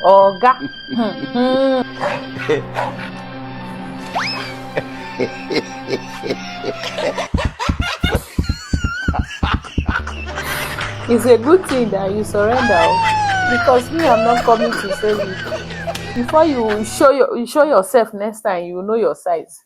Oga. It's a good thing that you surrender, because me, I'm not coming to save you. Before you show yourself next time, you know your size.